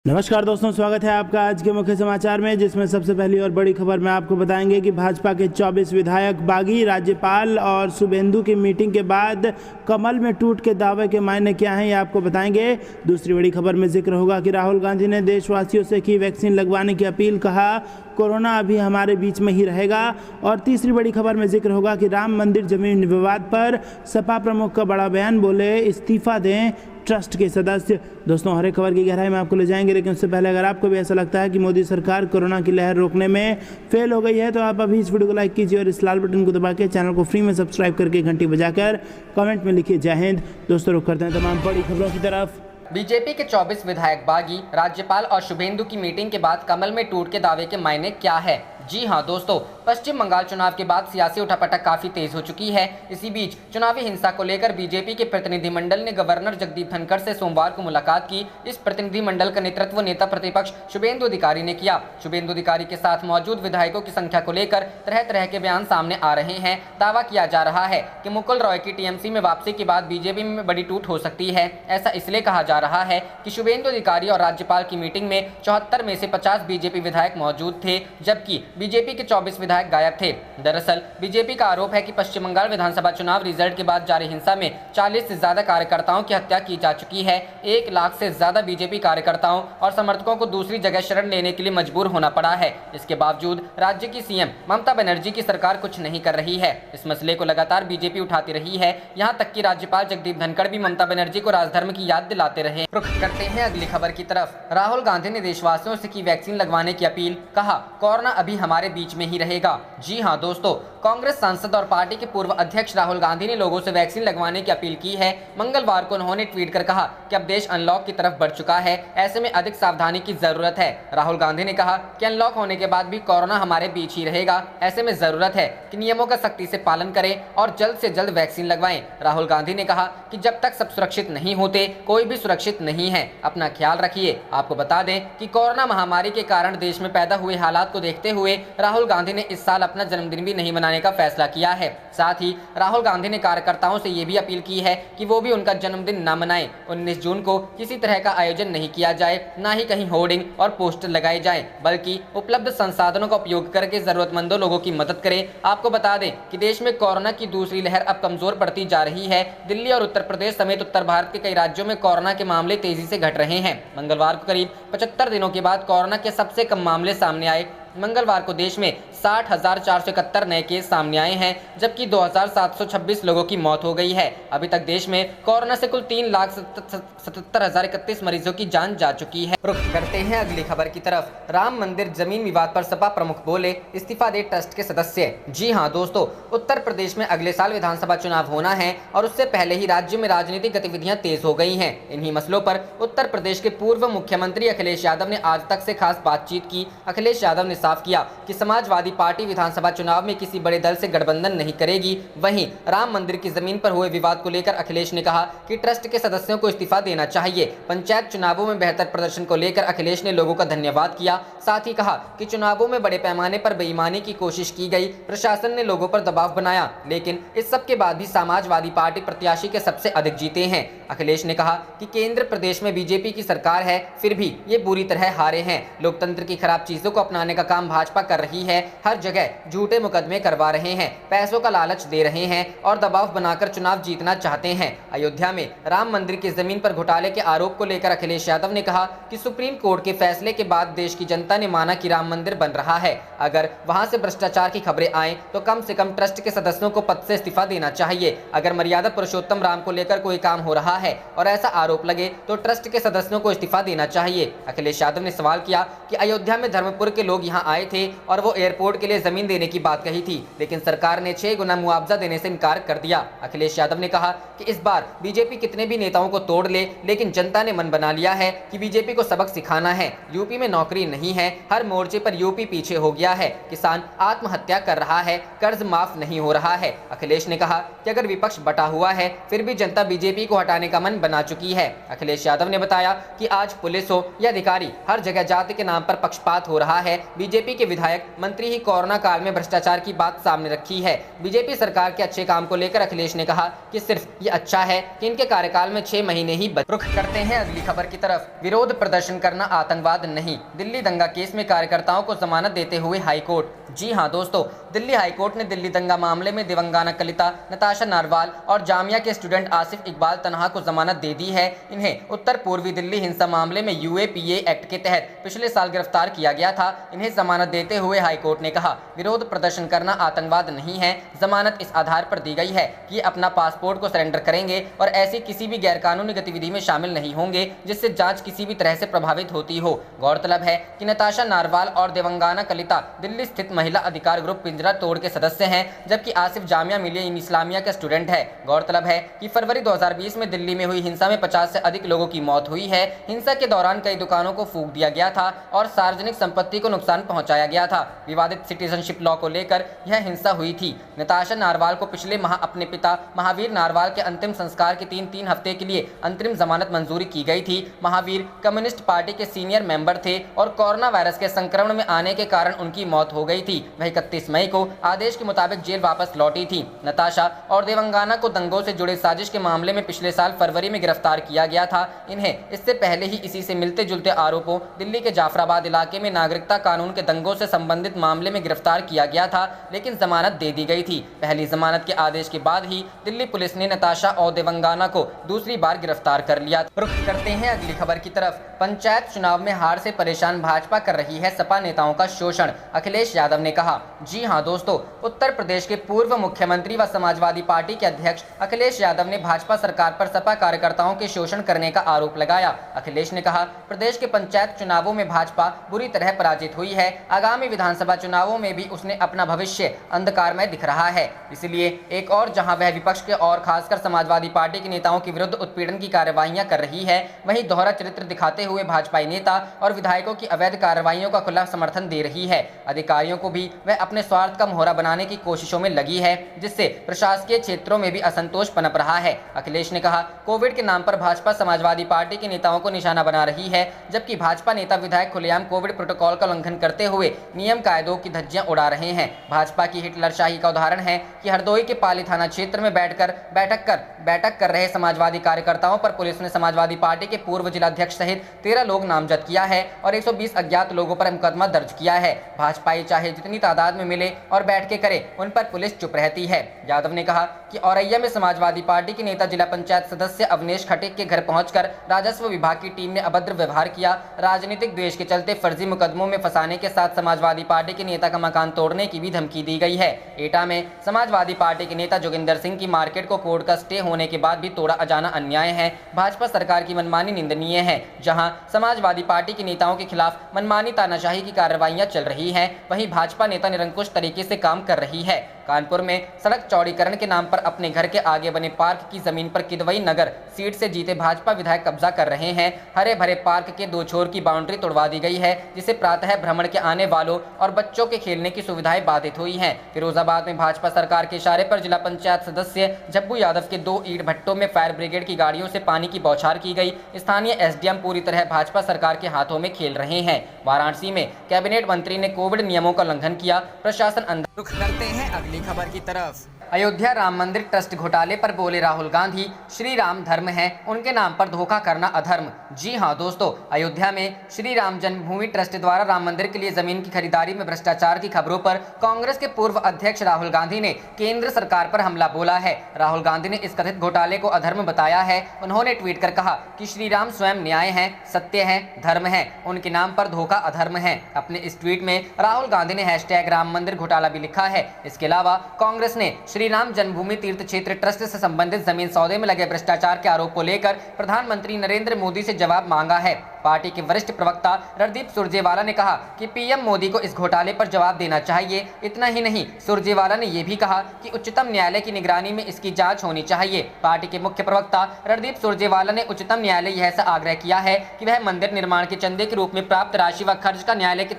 नमस्कार दोस्तों, स्वागत है आपका आज के मुख्य समाचार में, जिसमें सबसे पहली और बड़ी खबर में आपको बताएंगे कि भाजपा के 24 विधायक बागी। राज्यपाल और शुभेंदु की मीटिंग के बाद कमल में टूट के दावे के मायने क्या हैं, ये आपको बताएंगे। दूसरी बड़ी खबर में जिक्र होगा कि राहुल गांधी ने देशवासियों से की वैक्सीन लगवाने की अपील, कहा कोरोना अभी हमारे बीच में ही रहेगा। और तीसरी बड़ी खबर में जिक्र होगा कि राम मंदिर जमीन विवाद पर सपा प्रमुख का बड़ा बयान, बोले इस्तीफा दें ट्रस्ट के सदस्य। दोस्तों, हर एक खबर की गहराई में आपको ले जाएंगे, लेकिन उससे पहले अगर आपको भी ऐसा लगता है कि मोदी सरकार कोरोना की लहर रोकने में फेल हो गई है, तो आप अभी इस वीडियो को लाइक कीजिए और इस लाल बटन को दबा के चैनल को फ्री में सब्सक्राइब करके घंटी बजाकर कमेंट में लिखिए जय हिंद। दोस्तों, रुक करते हैं तमाम बड़ी खबरों की तरफ। बीजेपी के 24 विधायक बागी। राज्यपाल और शुभेंदु की मीटिंग के बाद कमल में टूट के दावे के मायने क्या है? जी हां दोस्तों, पश्चिम बंगाल चुनाव के बाद सियासी उठापटक काफी तेज हो चुकी है। इसी बीच चुनावी हिंसा को लेकर बीजेपी के प्रतिनिधिमंडल ने गवर्नर जगदीप धनखड़ से सोमवार को मुलाकात की। इस प्रतिनिधिमंडल का नेतृत्व नेता प्रतिपक्ष शुभेंदु अधिकारी ने किया। शुभेंदु अधिकारी के साथ मौजूद विधायकों की संख्या को लेकर तरह तरह के बयान सामने आ रहे हैं। दावा किया जा रहा है कि मुकुल रॉय की टीएमसी में वापसी के बाद बीजेपी में बड़ी टूट हो सकती है। ऐसा इसलिए कहा जा रहा है कि शुभेंदु अधिकारी और राज्यपाल की मीटिंग में 74 में से 50 बीजेपी विधायक मौजूद थे, जबकि बीजेपी के 24 विधायक गायब थे। दरअसल बीजेपी का आरोप है कि पश्चिम बंगाल विधानसभा चुनाव रिजल्ट के बाद जारी हिंसा में 40 से ज्यादा कार्यकर्ताओं की हत्या की जा चुकी है। 1 लाख से ज्यादा बीजेपी कार्यकर्ताओं और समर्थकों को दूसरी जगह शरण लेने के लिए मजबूर होना पड़ा है। इसके बावजूद राज्य की सीएम ममता बनर्जी की सरकार कुछ नहीं कर रही है। इस मसले को लगातार बीजेपी उठाती रही है। यहाँ तक कि राज्यपाल जगदीप धनखड़ भी ममता बनर्जी को राजधर्म की याद दिलाते रहे। करते हैं अगली खबर की तरफ। राहुल गांधी ने देशवासियों से की वैक्सीन लगवाने की अपील, कहा कोरोना अभी हमारे बीच में ही रहेगा। जी हां दोस्तों, कांग्रेस सांसद और पार्टी के पूर्व अध्यक्ष राहुल गांधी ने लोगों से वैक्सीन लगवाने की अपील की है। मंगलवार को उन्होंने ट्वीट कर कहा कि अब देश अनलॉक की तरफ बढ़ चुका है, ऐसे में अधिक सावधानी की जरूरत है। राहुल गांधी ने कहा कि अनलॉक होने के बाद भी कोरोना हमारे बीच ही रहेगा, ऐसे में जरूरत है कि नियमों का सख्ती से पालन करें और जल्द से जल्द वैक्सीन लगवाएं। राहुल गांधी ने कहा कि जब तक सब सुरक्षित नहीं होते, कोई भी सुरक्षित नहीं है। अपना ख्याल रखिए। आपको बता दें कि कोरोना महामारी के कारण देश में पैदा हुए हालात को देखते हुए राहुल गांधी ने इस साल अपना जन्मदिन भी नहीं मनाने का फैसला किया है। साथ ही राहुल गांधी ने कार्यकर्ताओं से ये भी अपील की है कि वो भी उनका जन्मदिन न मनाएं। 19 जून को किसी तरह का आयोजन नहीं किया जाए, न ही कहीं होर्डिंग और पोस्टर लगाए जाएं, बल्कि उपलब्ध संसाधनों का उपयोग करके जरूरतमंदों लोगों की मदद करें। आपको बता दें कि देश में कोरोना की दूसरी लहर अब कमजोर पड़ती जा रही है। दिल्ली और उत्तर प्रदेश समेत उत्तर भारत के कई राज्यों में कोरोना के मामले तेजी से घट रहे हैं। मंगलवार को करीब 75 दिनों के बाद कोरोना के सबसे कम मामले सामने आए। मंगलवार को देश में 60,471 नए केस सामने आए हैं, जबकि 2,726 लोगों की मौत हो गई है। अभी तक देश में कोरोना से कुल 3,77,031 मरीजों की जान जा चुकी है। रुख करते हैं अगली खबर की तरफ। राम मंदिर जमीन विवाद पर सपा प्रमुख बोले इस्तीफा दे ट्रस्ट के सदस्य। जी हां दोस्तों, उत्तर प्रदेश में अगले साल विधानसभा चुनाव होना है और उससे पहले ही राज्य में राजनीतिक गतिविधियां तेज हो गई हैं। इन्हीं मसलों पर उत्तर प्रदेश के पूर्व मुख्यमंत्री अखिलेश यादव ने आज तक से खास बातचीत की। अखिलेश यादव ने साफ किया कि समाजवादी पार्टी विधानसभा चुनाव में किसी बड़े दल से गठबंधन नहीं करेगी। वहीं राम मंदिर की जमीन पर हुए विवाद को लेकर अखिलेश ने कहा कि ट्रस्ट के सदस्यों को इस्तीफा देना चाहिए। पंचायत चुनावों में बेहतर प्रदर्शन को लेकर अखिलेश ने लोगों का धन्यवाद किया। साथ ही कहा कि चुनावों में बड़े पैमाने पर बेईमानी की कोशिश की गई, प्रशासन ने लोगों पर दबाव बनाया, लेकिन इस सब के बाद भी समाजवादी पार्टी प्रत्याशी के सबसे अधिक जीते हैं। अखिलेश ने कहा कि केंद्र प्रदेश में बीजेपी की सरकार है, फिर भी ये बुरी तरह हारे हैं। लोकतंत्र की खराब चीजों को अपनाने का काम भाजपा कर रही है। हर जगह झूठे मुकदमे करवा रहे हैं, पैसों का लालच दे रहे हैं और दबाव बनाकर चुनाव जीतना चाहते हैं। अयोध्या में राम मंदिर की जमीन पर घोटाले के आरोप को लेकर अखिलेश यादव ने कहा कि सुप्रीम कोर्ट के फैसले के बाद देश की जनता ने माना कि राम मंदिर बन रहा है। अगर वहां से भ्रष्टाचार की खबरें आए तो कम से कम ट्रस्ट के सदस्यों को पद से इस्तीफा देना चाहिए। अगर मर्यादा पुरुषोत्तम राम को लेकर कोई काम हो रहा है और ऐसा आरोप लगे तो ट्रस्ट के सदस्यों को इस्तीफा देना चाहिए। अखिलेश यादव ने सवाल किया कि अयोध्या में धर्मपुर के लोग यहाँ आए थे और वो एयरपोर्ट के लिए जमीन देने की बात कही थी, लेकिन सरकार ने 6 गुना मुआवजा देने से इनकार कर दिया। अखिलेश यादव ने कहा कि इस बार बीजेपी कितने भी नेताओं को तोड़ ले, लेकिन जनता ने मन बना लिया है कि बीजेपी को सबक सिखाना है। यूपी में नौकरी नहीं है, हर मोर्चे पर यूपी पीछे हो गया है, किसान आत्महत्या कर रहा है, कर्ज माफ नहीं हो रहा है। अखिलेश ने कहा कि अगर विपक्ष बटा हुआ है फिर भी जनता बीजेपी को हटाने का मन बना चुकी है। अखिलेश यादव ने बताया कि आज पुलिस हो या अधिकारी, हर जगह जाति के नाम पर पक्षपात हो रहा है। बीजेपी के विधायक मंत्री ही कोरोना काल में भ्रष्टाचार की बात सामने रखी है। बीजेपी सरकार के अच्छे काम को लेकर अखिलेश ने कहा कि सिर्फ ये अच्छा है कि इनके कार्यकाल में 6 महीने ही रुख करते हैं अगली खबर की तरफ। विरोध प्रदर्शन करना आतंकवाद नहीं, दिल्ली दंगा केस में कार्यकर्ताओं को जमानत देते हुए हाईकोर्ट। जी हां दोस्तों, दिल्ली हाईकोर्ट ने दिल्ली दंगा मामले में दिवंगना कलिता, नताशा नारवाल और जामिया के स्टूडेंट आसिफ इकबाल तनहा को जमानत दे दी है। इन्हें उत्तर पूर्वी दिल्ली हिंसा मामले में UAPA एक्ट के तहत पिछले साल गिरफ्तार किया गया था। इन्हें जमानत देते हुए हाईकोर्ट ने कहा, विरोध प्रदर्शन करना आतंकवाद नहीं है। जमानत इस आधार पर दी गई है कि ये अपना पासपोर्ट को सरेंडर करेंगे और ऐसी किसी भी गैरकानूनी गतिविधि में शामिल नहीं होंगे जिससे जांच किसी भी तरह से प्रभावित होती हो। गौरतलब है कि नताशा नारवाल और दिवंगना कलिता दिल्ली स्थित महिला अधिकार ग्रुप पिंजरा तोड़ के सदस्य हैं, जबकि आसिफ जामिया मिलिया इस्लामिया का स्टूडेंट है। गौरतलब है कि फरवरी 2020 में दिल्ली में हुई हिंसा में 50 से अधिक लोगों की मौत हुई है। हिंसा के दौरान कई दुकानों को फूंक दिया गया था और सार्वजनिक संपत्ति को नुकसान पहुंचाया गया था। विवादित सिटीजनशिप लॉ को लेकर यह हिंसा हुई थी। नताशा नारवाल को पिछले माह अपने पिता महावीर नारवाल के अंतिम संस्कार के 3 हफ्ते के लिए अंतरिम जमानत मंजूरी की गई थी। महावीर कम्युनिस्ट पार्टी के सीनियर मेंबर थे और कोरोना वायरस के संक्रमण में आने के कारण उनकी मौत हो गई थी। वह 31 मई को आदेश के मुताबिक जेल वापस लौटी थी। नताशा और दिवंगना को दंगों से जुड़े साजिश के मामले में पिछले साल फरवरी में गिरफ्तार किया गया था। इन्हें इससे पहले ही इसी से मिलते जुलते आरोपों दिल्ली के जाफराबाद इलाके में नागरिकता कानून के दंगों से संबंधित मामले में गिरफ्तार किया गया था, लेकिन जमानत दे दी गई थी। पहली जमानत के आदेश के बाद ही दिल्ली पुलिस ने नताशा और दिवंगना को दूसरी बार गिरफ्तार कर लिया। रुख करते हैं अगली खबर की तरफ। पंचायत चुनाव में हार से परेशान भाजपा कर रही है सपा नेताओं का शोषण, अखिलेश यादव ने कहा। जी हां दोस्तों, उत्तर प्रदेश के पूर्व मुख्यमंत्री व समाजवादी पार्टी के अध्यक्ष अखिलेश यादव ने भाजपा सरकार पर सपा कार्यकर्ताओं के शोषण करने का आरोप लगाया। अखिलेश ने कहा, प्रदेश के पंचायत चुनावों में भाजपा बुरी तरह पराजित हुई है। आगामी विधानसभा चुनावों में भी उसने अपना भविष्य अंधकारमय दिख रहा है। इसलिए एक और जहां वह विपक्ष के और खासकर समाजवादी पार्टी के नेताओं के विरुद्ध उत्पीड़न की कार्रवाइयां कर रही है, वहीं दोहरा चरित्र दिखाते हुए भाजपाई नेता और विधायकों की अवैध कार्रवाइयों का खुला समर्थन दे रही है। अधिकारियों को भी वह अपने स्वार्थ का मोहरा बनाने की कोशिशों में लगी है, जिससे प्रशासकीय क्षेत्रों में भी असंतोष पनप रहा है। अखिलेश ने कहा, कोविड के नाम पर भाजपा समाजवादी पार्टी के नेताओं को निशाना बना रही है, जबकि भाजपा नेता विधायक खुलेआम कोविड प्रोटोकॉल का उल्लंघन करते हुए नियम कायदों की धज्जियां उड़ा रहे हैं। भाजपा की हिटलरशाही का उदाहरण है कि हरदोई के पाली थाना क्षेत्र में बैठक कर रहे समाजवादी कार्यकर्ताओं पर पुलिस ने समाजवादी पार्टी के पूर्व जिलाध्यक्ष सहित 13 लोग नामजद किया है और 120 अज्ञात लोगों पर मुकदमा दर्ज किया है। भाजपाई चाहे जितनी तादाद में मिले और बैठ के करे, उन पर पुलिस चुप रहती है। यादव ने कहा कि औरैया में समाजवादी पार्टी के नेता जिला पंचायत सदस्य अवनेश खटीक के घर पहुंचकर राजस्व विभाग की टीम ने अभद्र व्यवहार किया। राजनीतिक द्वेष के चलते फर्जी मुकदमों में फंसाने के साथ समाजवादी पार्टी के नेता का मकान तोड़ने की भी धमकी दी गई है। एटा में समाजवादी पार्टी के नेता जोगिंदर सिंह की मार्केट को कोर्ट का स्टे होने के बाद भी तोड़ा अजाना अन्याय है। भाजपा सरकार की मनमानी निंदनीय है। जहां समाजवादी पार्टी के नेताओं के खिलाफ मनमानी तानाशाही की कार्रवाइयां चल रही हैं, वहीं भाजपा नेता निरंकुश तरीके से काम कर रही है। कानपुर में सड़क चौड़ीकरण के नाम पर अपने घर के आगे बने पार्क की जमीन पर किदवई नगर सीट से जीते भाजपा विधायक कब्जा कर रहे हैं। हरे भरे पार्क के 2 छोर की बाउंड्री तोड़वा दी गई है, जिससे प्रातः भ्रमण के आने वालों और बच्चों के खेलने की सुविधाएं बाधित हुई हैं। फिरोजाबाद में भाजपा सरकार के इशारे पर जिला पंचायत सदस्य जब्बू यादव के 2 ईंट भट्टों में फायर ब्रिगेड की गाड़ियों से पानी की बौछार की गई। स्थानीय SDM पूरी तरह भाजपा सरकार के हाथों में खेल रहे हैं। वाराणसी में कैबिनेट मंत्री ने कोविड नियमों का उल्लंघन किया, प्रशासन अंदर। रुख करते हैं अगली खबर की तरफ। अयोध्या राम मंदिर ट्रस्ट घोटाले पर बोले राहुल गांधी, श्री राम धर्म है, उनके नाम पर धोखा करना अधर्म। जी हां दोस्तों, अयोध्या में श्री राम जन्मभूमि ट्रस्ट द्वारा राम मंदिर के लिए जमीन की खरीदारी में भ्रष्टाचार की खबरों पर कांग्रेस के पूर्व अध्यक्ष राहुल गांधी ने केंद्र सरकार पर हमला बोला है। राहुल गांधी ने इस कथित घोटाले को अधर्म बताया है। उन्होंने ट्वीट कर कहा कि श्री राम स्वयं न्याय है, सत्य है, धर्म है, उनके नाम पर धोखा अधर्म है। अपने इस ट्वीट में राहुल गांधी ने #राम मंदिर घोटाला भी लिखा है। इसके अलावा कांग्रेस ने श्री राम जन्मभूमि तीर्थ क्षेत्र ट्रस्ट से संबंधित जमीन सौदे में लगे भ्रष्टाचार के आरोप को लेकर प्रधानमंत्री नरेंद्र मोदी से जवाब मांगा है। पार्टी के वरिष्ठ प्रवक्ता रणदीप सुरजेवाला ने कहा कि पीएम मोदी को इस घोटाले पर जवाब देना चाहिए। इतना ही नहीं, सुरजेवाला ने यह भी कहा कि उच्चतम न्यायालय की निगरानी में इसकी जांच होनी चाहिए। पार्टी के मुख्य प्रवक्ता रणदीप सुरजेवाला ने उच्चतम न्यायालय यह आग्रह किया है कि वह मंदिर निर्माण के चंदे के रूप में प्राप्त राशि व खर्च का न्यायालय के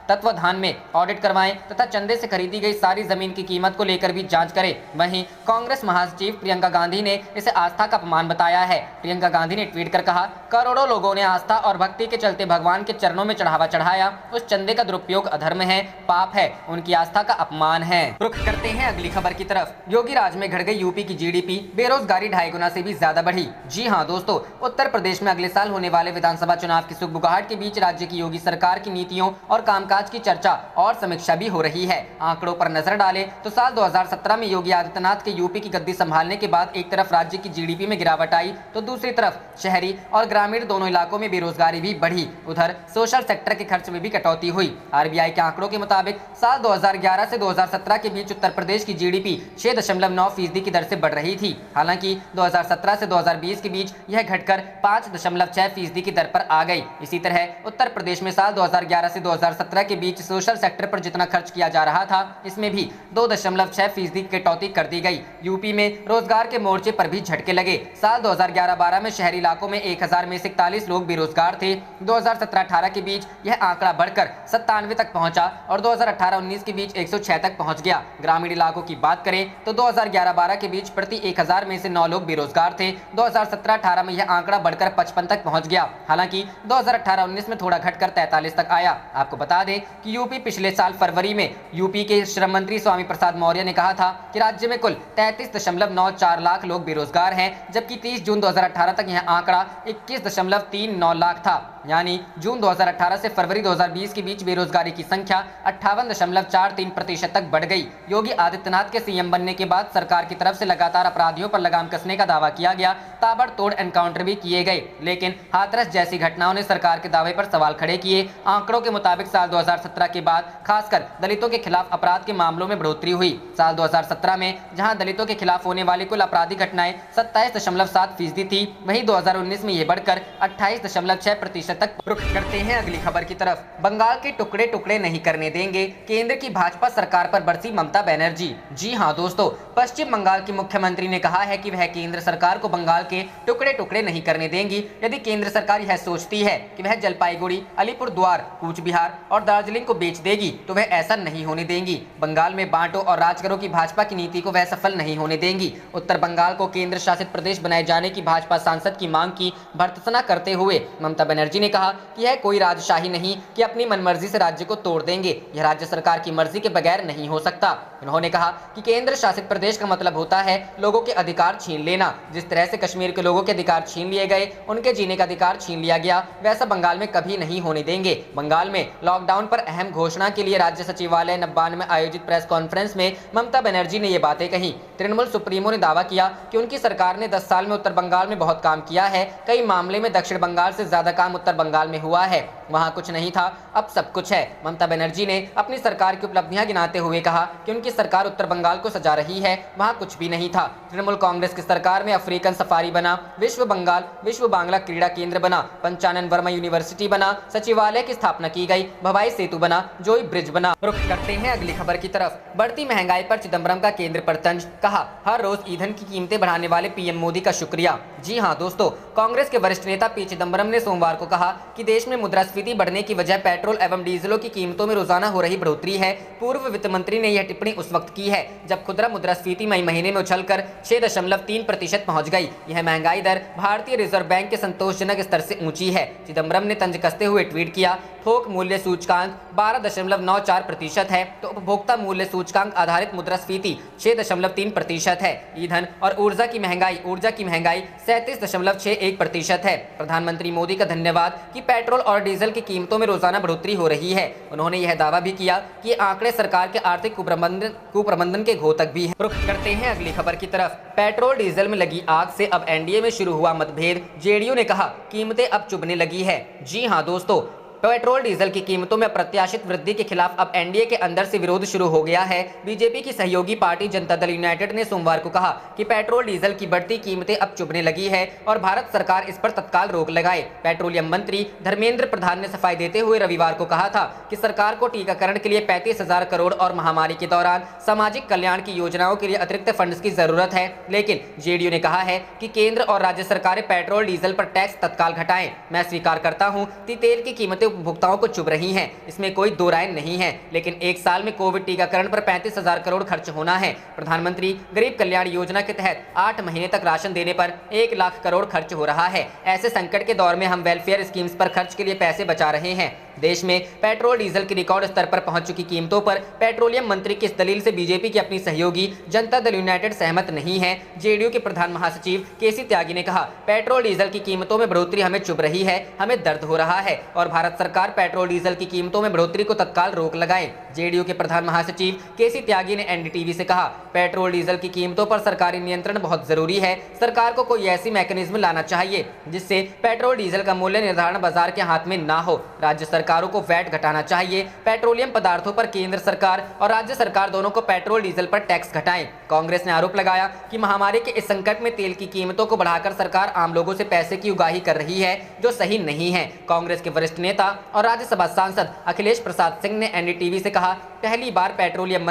तत्वाधान में ऑडिट करवाएं तथा चंदे से खरीदी गई सारी जमीन की कीमत को लेकर भी जांच करें। वहीं कांग्रेस महासचिव प्रियंका गांधी ने इसे आस्था का अपमान बताया है। प्रियंका गांधी ने ट्वीट कर कहा, करोड़ों लोगों ने आस्था श्रद्धा और भक्ति के चलते भगवान के चरणों में चढ़ावा चढ़ाया, उस चंदे का दुरुपयोग अधर्म है, पाप है, उनकी आस्था का अपमान है। रुख करते हैं अगली खबर की तरफ। योगी राज में घट गई यूपी की जीडीपी, बेरोजगारी 2.5 गुना से भी ज्यादा बढ़ी। जी हां दोस्तों, उत्तर प्रदेश में अगले साल होने वाले विधानसभा चुनाव की सुगबुगाहट के बीच राज्य की योगी सरकार की नीतियों और कामकाज की चर्चा और समीक्षा भी हो रही है। आंकड़ों पर नजर डालें तो साल 2017 में योगी आदित्यनाथ के यूपी की गद्दी संभालने के बाद एक तरफ राज्य की जीडीपी में गिरावट आई तो दूसरी तरफ शहरी और ग्रामीण दोनों इलाकों में बेरोजगारी भी बढ़ी। उधर सोशल सेक्टर के खर्च में भी कटौती हुई। आरबीआई के आंकड़ों के मुताबिक साल 2011 से 2017 के बीच उत्तर प्रदेश की जीडीपी 6.9% की दर से बढ़ रही थी। हालांकि 2017 से 2020 के बीच यह घटकर 5.6% की दर पर आ गई। इसी तरह उत्तर प्रदेश में साल 2011 से 2017 के बीच सोशल सेक्टर पर जितना खर्च किया जा रहा था, इसमें भी 2.6% की कटौती कर दी गई। यूपी में रोजगार के मोर्चे पर भी झटके लगे। साल 2011-12 में शहरी इलाकों में 1000 में से 41 लोग बेरोजगार थे। 2017-18 के बीच यह आंकड़ा बढ़कर 97 तक पहुंचा और 2018-19 के बीच 106 तक पहुंच गया। ग्रामीण इलाकों की बात करें तो 2011-12 के बीच प्रति 1000 में से 9 लोग बेरोजगार थे। 2017-18 में यह आंकड़ा बढ़कर 55 तक पहुंच गया। हालांकि 2018-19 में थोड़ा घटकर 43 तक आया। आपको बता दें कि यूपी पिछले साल फरवरी में यूपी के श्रम मंत्री स्वामी प्रसाद मौर्य ने कहा था कि राज्य में कुल 33.94 लाख लोग बेरोजगार हैं, जबकि 30 जून 2018 तक यह आंकड़ा 21.39 लाख था। यानी जून 2018 से फरवरी 2020 के बीच बेरोजगारी की संख्या 58.43% तक बढ़ गई। योगी आदित्यनाथ के सीएम बनने के बाद सरकार की तरफ से लगातार अपराधियों पर लगाम कसने का दावा किया गया, ताबड़तोड़ एनकाउंटर भी किए गए, लेकिन हाथरस जैसी घटनाओं ने सरकार के दावे पर सवाल खड़े किए। आंकड़ों के मुताबिक साल 2017 के बाद खासकर दलितों के खिलाफ अपराध के मामलों में बढ़ोतरी हुई। साल 2017 में जहां दलितों के खिलाफ होने वाली कुल आपराधिक घटनाएं 27.7% थी, वहीं 2019 में यह बढ़कर 28.6% तक। रुख करते हैं अगली खबर की तरफ। बंगाल के टुकड़े टुकड़े नहीं करने देंगे, केंद्र की भाजपा सरकार पर बरसी ममता बनर्जी। जी हां दोस्तों, पश्चिम बंगाल की मुख्यमंत्री ने कहा है कि वह केंद्र सरकार को बंगाल के टुकड़े टुकड़े नहीं करने देंगी। यदि केंद्र सरकार यह सोचती है कि वह जलपाईगुड़ी, अलीपुरद्वार, कूच बिहार और दार्जिलिंग को बेच देगी तो वह ऐसा नहीं होने देंगी। बंगाल में बांटो और राज करो की भाजपा की नीति को वह सफल नहीं होने देंगी। उत्तर बंगाल को केंद्र शासित प्रदेश बनाए जाने की भाजपा सांसद की मांग की भर्त्सना करते हुए ममता बनर्जी ने कहा कि यह कोई राजशाही नहीं कि अपनी मनमर्जी से राज्य को तोड़ देंगे। यह राज्य सरकार की मर्जी के बगैर नहीं हो सकता। उन्होंने कहा कि केंद्र शासित प्रदेश का मतलब होता है लोगों के अधिकार छीन लेना। जिस तरह से कश्मीर के लोगों के अधिकार छीन लिए गए, उनके जीने का अधिकार छीन लिया गया, वैसा बंगाल में कभी नहीं होने देंगे। बंगाल में लॉकडाउन पर अहम घोषणा के लिए राज्य सचिवालय नब्बान में आयोजित प्रेस कॉन्फ्रेंस में ममता बनर्जी ने ये बातें कही। तृणमूल सुप्रीमो ने दावा किया कि उनकी सरकार ने 10 साल में उत्तर बंगाल में बहुत काम किया है। कई मामले में दक्षिण बंगाल से ज्यादा काम उत्तर बंगाल में हुआ है। वहां कुछ नहीं था, अब सब कुछ है। ममता बनर्जी ने अपनी सरकार की उपलब्धियां गिनाते हुए कहा कि उनकी सरकार उत्तर बंगाल को सजा रही है, वहां कुछ भी नहीं था। तृणमूल कांग्रेस की सरकार में अफ्रीकन सफारी बना, विश्व बांग्ला क्रीड़ा केंद्र बना, पंचानन वर्मा यूनिवर्सिटी बना, सचिवालय की स्थापना की गई, भवाई सेतु बना, जोई ब्रिज बना। रुख करते हैं अगली खबर की तरफ। बढ़ती महंगाई पर चिदम्बरम का केंद्र पर तंज, कहा हर रोज ईंधन की कीमतें बढ़ाने वाले पीएम मोदी का शुक्रिया। जी हां दोस्तों, कांग्रेस के वरिष्ठ नेता पी चिदम्बरम ने सोमवार को कहा कि देश में मुद्रास्फीति बढ़ने की वजह पेट्रोल एवं डीजलों की कीमतों में रोजाना हो रही बढ़ोतरी है। पूर्व वित्त मंत्री ने यह टिप्पणी उस वक्त की है जब खुदरा मुद्रास्फीति मई महीने में उछलकर 6.3% पहुंच गई। यह महंगाई दर भारतीय रिजर्व बैंक के संतोषजनक स्तर से ऊंची है। चिदम्बरम ने तंज कसते हुए ट्वीट किया, थोक मूल्य सूचकांक 12.94% है तो उपभोक्ता मूल्य सूचकांक आधारित मुद्रास्फीति 6.3% है। ईंधन और ऊर्जा की महंगाई 37.61% है। प्रधानमंत्री मोदी का धन्यवाद कि पेट्रोल और डीजल की कीमतों में रोजाना बढ़ोतरी हो रही है। उन्होंने यह दावा भी किया कि आंकड़े सरकार के आर्थिक कुप्रबंधन के घोतक भी हैं। रुख करते हैं अगली खबर की तरफ। पेट्रोल डीजल में लगी आग से अब एनडीए में शुरू हुआ मतभेद, जेडीयू ने कहा कीमतें अब चुभने लगी है। जी हां दोस्तों, पेट्रोल डीजल की कीमतों में अप्रत्याशित वृद्धि के खिलाफ अब एनडीए के अंदर से विरोध शुरू हो गया है। बीजेपी की सहयोगी पार्टी जनता दल यूनाइटेड ने सोमवार को कहा कि पेट्रोल डीजल की बढ़ती कीमतें अब चुभने लगी है और भारत सरकार इस पर तत्काल रोक लगाए। पेट्रोलियम मंत्री धर्मेंद्र प्रधान ने सफाई देते हुए रविवार को कहा था कि सरकार को टीकाकरण के लिए 35,000 करोड़ और महामारी के दौरान सामाजिक कल्याण की योजनाओं के लिए अतिरिक्त फंड्स की जरूरत है। लेकिन जेडीयू ने कहा है कि केंद्र और राज्य सरकारें पेट्रोल डीजल पर टैक्स तत्काल घटाएं। मैं स्वीकार करता हूं कि तेल की कीमतें कीमतें उपभोक्ताओं को चुभ रही हैं, इसमें कोई दो राय नहीं है। लेकिन एक साल में कोविड टीकाकरण पर 35,000 करोड़ खर्च होना है। प्रधानमंत्री गरीब कल्याण योजना के तहत 8 महीने तक राशन देने पर 1 लाख करोड़ खर्च हो रहा है। ऐसे संकट के दौर में हम वेलफेयर स्कीम्स पर खर्च के लिए पैसे बचा रहे हैं। देश में पेट्रोल डीजल की रिकॉर्ड स्तर पर पहुंच चुकी कीमतों पर पेट्रोलियम मंत्री की इस दलील से बीजेपी की अपनी सहयोगी जनता दल यूनाइटेड सहमत नहीं है। जेडीयू के प्रधान महासचिव केसी त्यागी ने कहा, पेट्रोल डीजल की कीमतों में बढ़ोतरी हमें चुभ रही है, हमें दर्द हो रहा है और भारत सरकार पेट्रोल डीजल की कीमतों में बढ़ोतरी को तत्काल रोक लगाए। जेडीयू के प्रधान महासचिव केसी त्यागी ने एनडीटीवी से कहा, पेट्रोल डीजल की कीमतों पर सरकारी नियंत्रण बहुत जरूरी है। सरकार को कोई ऐसी मैकेनिज्म लाना चाहिए जिससे पेट्रोल डीजल का मूल्य निर्धारण बाजार के हाथ में ना हो। राज्य सरकारों को वैट घटाना चाहिए। पेट्रोलियम पदार्थों पर केंद्र सरकार और राज्य सरकार दोनों को पेट्रोल डीजल पर टैक्स घटाएं। कांग्रेस ने आरोप लगाया कि महामारी के इस संकट में तेल की कीमतों को बढ़ाकर सरकार आम लोगों से पैसे की उगाही कर रही है, जो सही नहीं है। कांग्रेस के वरिष्ठ नेता और राज्यसभा सांसद अखिलेश प्रसाद सिंह ने एनडीटीवी से कहा, पहली बार पेट्रोलियम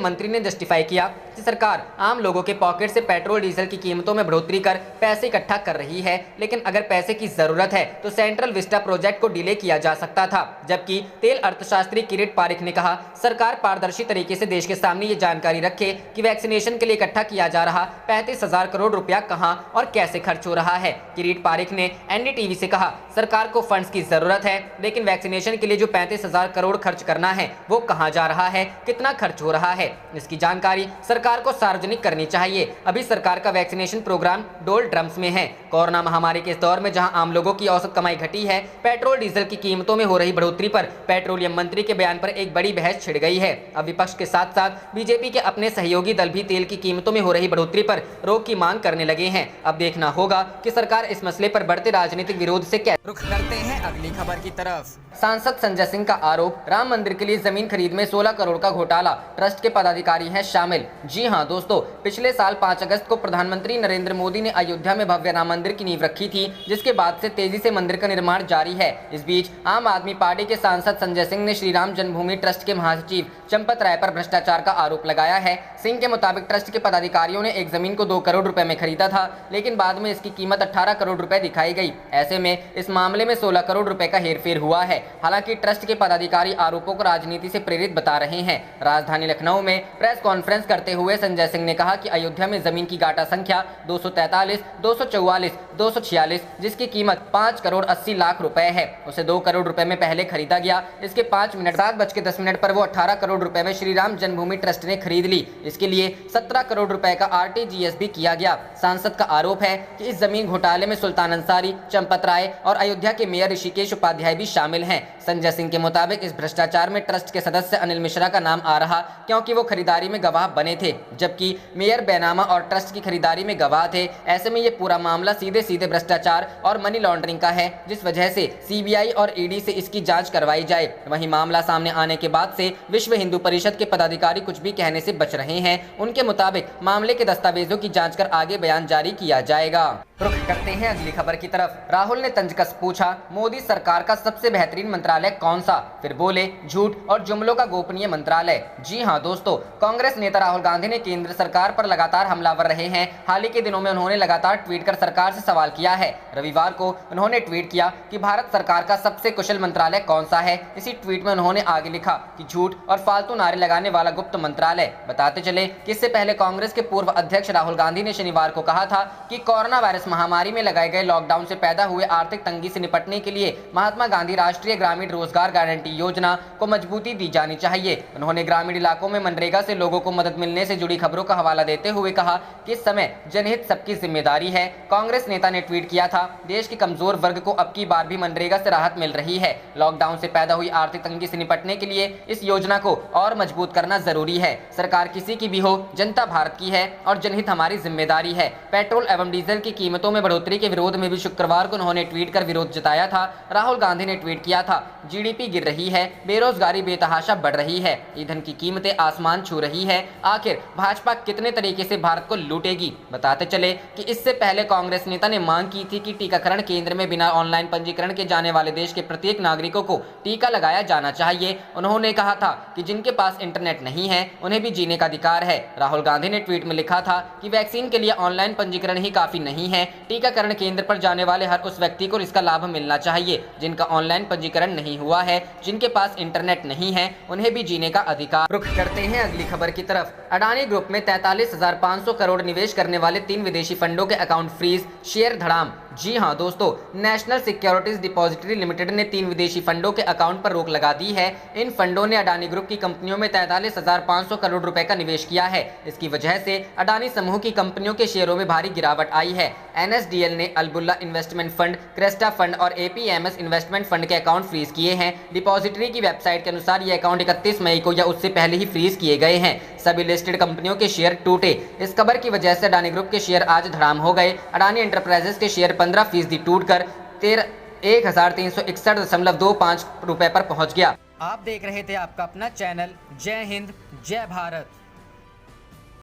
मंत्री ने जस्टिफाई किया कि सरकार आम लोगों के पॉकेट से पेट्रोल डीजल की कीमतों में बढ़ोतरी कर पैसे इकट्ठा कर रही है, लेकिन अगर पैसे की जरूरत है तो सेंट्रल विस्टा प्रोजेक्ट को डिले किया जा सकता था। जबकि तेल अर्थशास्त्री किरीट पारिख ने कहा, सरकार पारदर्शी तरीके से देश के सामने ये जानकारी रखे कि वैक्सीनेशन के लिए इकट्ठा किया जा रहा 35,000 करोड़ रुपया कहां और कैसे खर्च हो रहा है। किरीट पारिख ने एनडीटीवी से कहा, सरकार को फंड्स की जरूरत है, लेकिन वैक्सीनेशन के लिए जो 35,000 करोड़ खर्च करना है वो कहां जा रहा है, कितना खर्च हो रहा है, इसकी जानकारी सरकार को सार्वजनिक करनी चाहिए। अभी सरकार का वैक्सीनेशन प्रोग्राम डोल ड्रम्स में है। कोरोना महामारी के इस दौर में जहां आम लोगों की औसत कमाई घटी है, पेट्रोल डीजल की कीमतों में हो रही बढ़ोतरी पर पेट्रोलियम मंत्री के बयान पर एक बड़ी बहस छिड़ गई है। अब विपक्ष के साथ साथ बीजेपी के अपने सहयोगी दल भी तेल की कीमतों में हो रही बढ़ोतरी पर रोक की मांग करने लगे हैं। अब देखना होगा कि सरकार इस मसले पर बढ़ते राजनीतिक विरोध से क्या रुख करते हैं। अगली खबर की तरफ, सांसद संजय सिंह का आरोप, राम मंदिर के लिए जमीन खरीद में 16 करोड़ का घोटाला, ट्रस्ट के पदाधिकारी हैं शामिल। जी हां दोस्तों, पिछले साल 5 अगस्त को प्रधानमंत्री नरेंद्र मोदी ने अयोध्या में भव्य राम मंदिर की नींव रखी थी, जिसके बाद से तेजी से मंदिर का निर्माण जारी है। इस बीच आम आदमी पार्टी के सांसद संजय सिंह ने श्री राम जन्मभूमि ट्रस्ट के महासचिव चंपत राय पर भ्रष्टाचार का आरोप लगाया है। सिंह के मुताबिक ट्रस्ट के पदाधिकारियों ने एक जमीन को 2 करोड़ रुपए में खरीदा था, लेकिन बाद में इसकी कीमत 18 करोड़ रुपए दिखाई गई। ऐसे में इस मामले में 16 करोड़ रुपए का हेरफेर हुआ है। हालांकि ट्रस्ट के पदाधिकारी आरोपों को राजनीति से प्रेरित बता रहे हैं। राजधानी लखनऊ में प्रेस कॉन्फ्रेंस करते हुए संजय सिंह ने कहा कि अयोध्या में जमीन की गाटा संख्या 243, 244, 246, जिसकी कीमत 5 करोड़ 80 लाख रुपए है, उसे 2 करोड़ रुपए में पहले खरीदा गया। इसके 5 मिनट 7:10 पर वो 18 करोड़ रुपए में श्री राम जन्मभूमि ट्रस्ट ने खरीद ली। इसके लिए 17 करोड़ रुपए का RTGS भी किया गया। सांसद का आरोप है कि इस जमीन घोटाले में सुल्तान अंसारी, चंपत राय और अयोध्या के मेयर ऋषिकेश उपाध्याय भी शामिल हैं। संजय सिंह के मुताबिक इस भ्रष्टाचार में ट्रस्ट के सदस्य अनिल मिश्रा का नाम आ रहा, क्योंकि वो खरीदारी में गवाह बने थे, जबकि मेयर बैनामा और ट्रस्ट की खरीदारी में गवाह थे। ऐसे में ये पूरा मामला सीधे सीधे भ्रष्टाचार और मनी लॉन्ड्रिंग का है, जिस वजह से CBI और ED से इसकी जांच करवाई जाए। वहीं मामला सामने आने के बाद से विश्व हिंदू परिषद के पदाधिकारी कुछ भी कहने से बच रहे हैं। उनके मुताबिक मामले के दस्तावेजों की जांच कर आगे बयान जारी किया जाएगा। रुख करते हैं अगली खबर की तरफ। राहुल ने तंज कस पूछा, मोदी सरकार का सबसे बेहतरीन मंत्रालय कौन सा? फिर बोले, झूठ और जुमलों का गोपनीय मंत्रालय। जी हां दोस्तों, कांग्रेस नेता राहुल गांधी ने केंद्र सरकार पर लगातार हमलावर रहे हैं। हाल ही के दिनों में उन्होंने लगातार ट्वीट कर सरकार से सवाल किया है। रविवार को उन्होंने ट्वीट किया कि भारत सरकार का सबसे कुशल मंत्रालय कौन सा है। इसी ट्वीट में उन्होंने आगे लिखा कि झूठ और फालतू नारे लगाने वाला गुप्त मंत्रालय। बताते चले कि इससे पहले कांग्रेस के पूर्व अध्यक्ष राहुल गांधी ने शनिवार को कहा था कि कोरोना वायरस महामारी में लगाए गए लॉकडाउन से पैदा हुए आर्थिक तंगी से निपटने के लिए महात्मा गांधी राष्ट्रीय ग्रामीण रोजगार गारंटी योजना को मजबूती दी जानी चाहिए। उन्होंने ग्रामीण इलाकों में मनरेगा से लोगों को मदद मिलने से जुड़ी खबरों का हवाला देते हुए कहा कि इस समय जनहित सबकी जिम्मेदारी है। कांग्रेस नेता ने ट्वीट किया था, देश के कमजोर वर्ग को अब की बार भी मनरेगा से राहत मिल रही है। लॉकडाउन से पैदा हुई आर्थिक तंगी से निपटने के लिए इस योजना को और मजबूत करना जरूरी है। सरकार किसी की भी हो, जनता भारत की है और जनहित हमारी जिम्मेदारी है। पेट्रोल एवं डीजल की कीमतों में बढ़ोतरी के विरोध में भी शुक्रवार को उन्होंने ट्वीट कर विरोध जताया था। राहुल गांधी ने ट्वीट किया था, GDP गिर रही है, बेरोजगारी बेतहाशा बढ़ रही है, ईंधन की कीमतें आसमान छू रही है। आखिर भाजपा कितने तरीके से भारत को लूटेगी? बताते चले कि इससे पहले कांग्रेस नेता ने मांग की थी कि टीकाकरण केंद्र में बिना ऑनलाइन पंजीकरण के जाने वाले देश के प्रत्येक नागरिकों को टीका लगाया जाना चाहिए। उन्होंने कहा था कि जिनके पास इंटरनेट नहीं है उन्हें भी जीने का अधिकार है। राहुल गांधी ने ट्वीट में लिखा था कि वैक्सीन के लिए ऑनलाइन पंजीकरण ही काफी नहीं है, टीकाकरण केंद्र पर जाने वाले हर उस व्यक्ति को इसका लाभ मिलना चाहिए जिनका ऑनलाइन पंजीकरण नहीं हुआ है, जिनके पास इंटरनेट नहीं है, उन्हें भी जीने का अधिकार। रुख करते हैं अगली खबर की तरफ। अडानी ग्रुप में 43,500 करोड़ निवेश करने वाले 3 विदेशी फंडों के अकाउंट फ्रीज, शेयर धड़ाम। जी हां दोस्तों, नेशनल सिक्योरिटीज डिपॉजिटरी लिमिटेड ने 3 विदेशी फंडों के अकाउंट पर रोक लगा दी है। इन फंडों ने अडानी ग्रुप की कंपनियों में 43,500 करोड़ रुपए का निवेश किया है। इसकी वजह से अडानी समूह की कंपनियों के शेयरों में भारी गिरावट आई है। NSDL ने अल्बुल्ला इन्वेस्टमेंट फंड, क्रेस्टा फंड और APMS इन्वेस्टमेंट फंड के अकाउंट फ्रीज किए हैं। डिपॉजिटरी की वेबसाइट के अनुसार ये अकाउंट 31 मई को या उससे पहले ही फ्रीज किए गए हैं। सभी लिस्टेड कंपनियों के शेयर टूटे। इस खबर की वजह से अडानी ग्रुप के शेयर आज धड़ाम हो गए। अडानी एंटरप्राइजेस के शेयर 15% टूटकर 1361.25 रुपए पर पहुंच गया। आप देख रहे थे आपका अपना चैनल जय हिंद जय भारत।